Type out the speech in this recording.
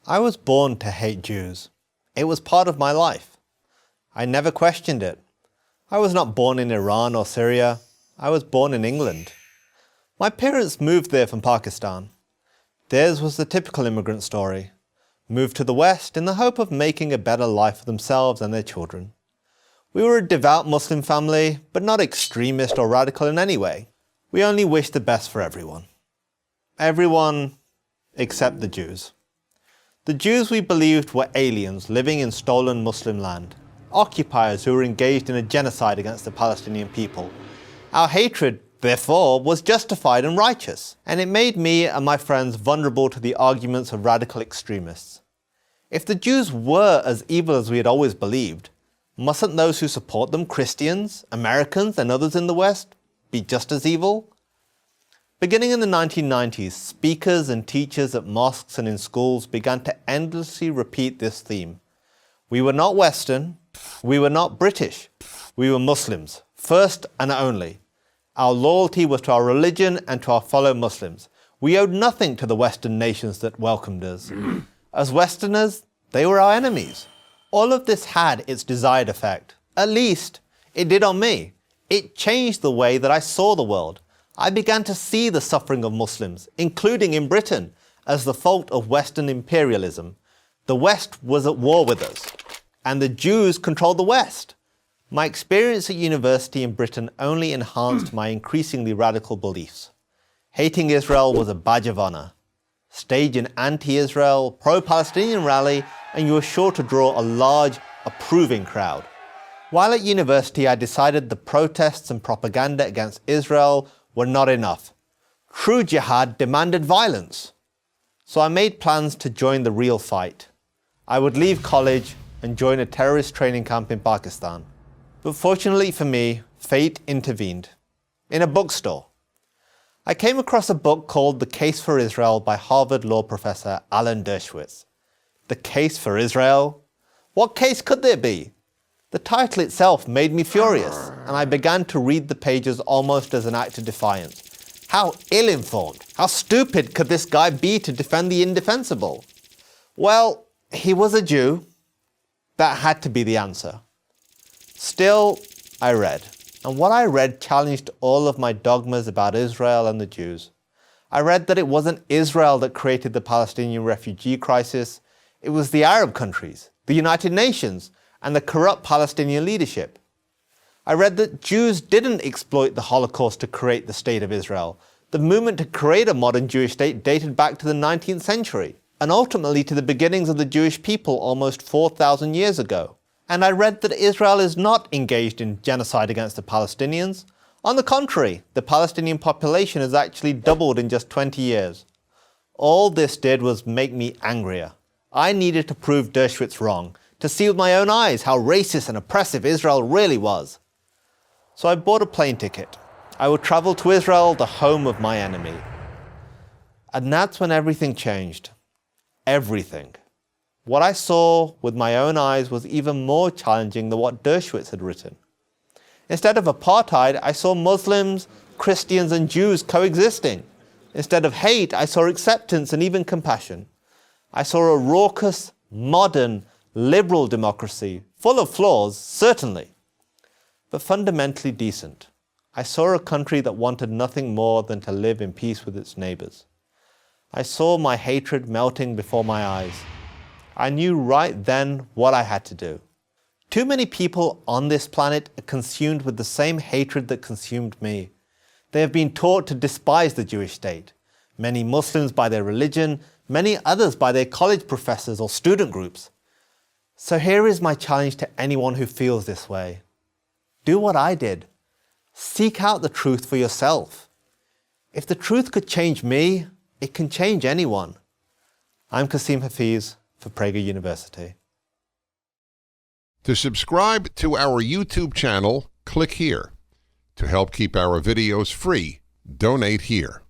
I was born to hate Jews. It was part of my life. I never questioned it. I was not born in Iran or Syria. I was born in England. My parents moved there from Pakistan. Theirs was the typical immigrant story. Moved to the West in the hope of making a better life for themselves and their children. We were a devout Muslim family, but not extremist or radical in any way. We only wished the best for everyone. Everyone except the Jews. The Jews we believed were aliens living in stolen Muslim land, occupiers who were engaged in a genocide against the Palestinian people. Our hatred, therefore, was justified and righteous, and it made me and my friends vulnerable to the arguments of radical extremists. If the Jews were as evil as we had always believed, mustn't those who support them, Christians, Americans, and others in the West, be just as evil? Beginning in the 1990s, speakers and teachers at mosques and in schools began to endlessly repeat this theme. We were not Western, we were not British, we were Muslims, first and only. Our loyalty was to our religion and to our fellow Muslims. We owed nothing to the Western nations that welcomed us. As Westerners, they were our enemies. All of this had its desired effect. At least, it did on me. It changed the way that I saw the world. I began to see the suffering of Muslims, including in Britain, as the fault of Western imperialism. The West was at war with us, and the Jews controlled the West. My experience at university in Britain only enhanced my increasingly radical beliefs. Hating Israel was a badge of honor. Stage an anti-Israel, pro-Palestinian rally, and you were sure to draw a large, approving crowd. While at university, I decided the protests and propaganda against Israel were not enough. True jihad demanded violence. So I made plans to join the real fight. I would leave college and join a terrorist training camp in Pakistan. But fortunately for me, fate intervened. In a bookstore. I came across a book called The Case for Israel by Harvard law professor Alan Dershowitz. The Case for Israel? What case could there be? The title itself made me furious, and I began to read the pages almost as an act of defiance. How ill-informed, how stupid could this guy be to defend the indefensible? Well, he was a Jew. That had to be the answer. Still, I read, and what I read challenged all of my dogmas about Israel and the Jews. I read that it wasn't Israel that created the Palestinian refugee crisis. It was the Arab countries, the United Nations, and the corrupt Palestinian leadership. I read that Jews didn't exploit the Holocaust to create the State of Israel. The movement to create a modern Jewish state dated back to the 19th century, and ultimately to the beginnings of the Jewish people almost 4,000 years ago. And I read that Israel is not engaged in genocide against the Palestinians. On the contrary, the Palestinian population has actually doubled in just 20 years. All this did was make me angrier. I needed to prove Dershowitz wrong, to see with my own eyes how racist and oppressive Israel really was. So I bought a plane ticket. I would travel to Israel, the home of my enemy. And that's when everything changed. Everything. What I saw with my own eyes was even more challenging than what Dershowitz had written. Instead of apartheid, I saw Muslims, Christians, and Jews coexisting. Instead of hate, I saw acceptance and even compassion. I saw a raucous, modern, liberal democracy, full of flaws, certainly, but fundamentally decent. I saw a country that wanted nothing more than to live in peace with its neighbors. I saw my hatred melting before my eyes. I knew right then what I had to do. Too many people on this planet are consumed with the same hatred that consumed me. They have been taught to despise the Jewish state. Many Muslims by their religion, many others by their college professors or student groups. So here is my challenge to anyone who feels this way. Do what I did. Seek out the truth for yourself. If the truth could change me, it can change anyone. I'm Kasim Hafiz for Prager University. To subscribe to our YouTube channel, click here. To help keep our videos free, donate here.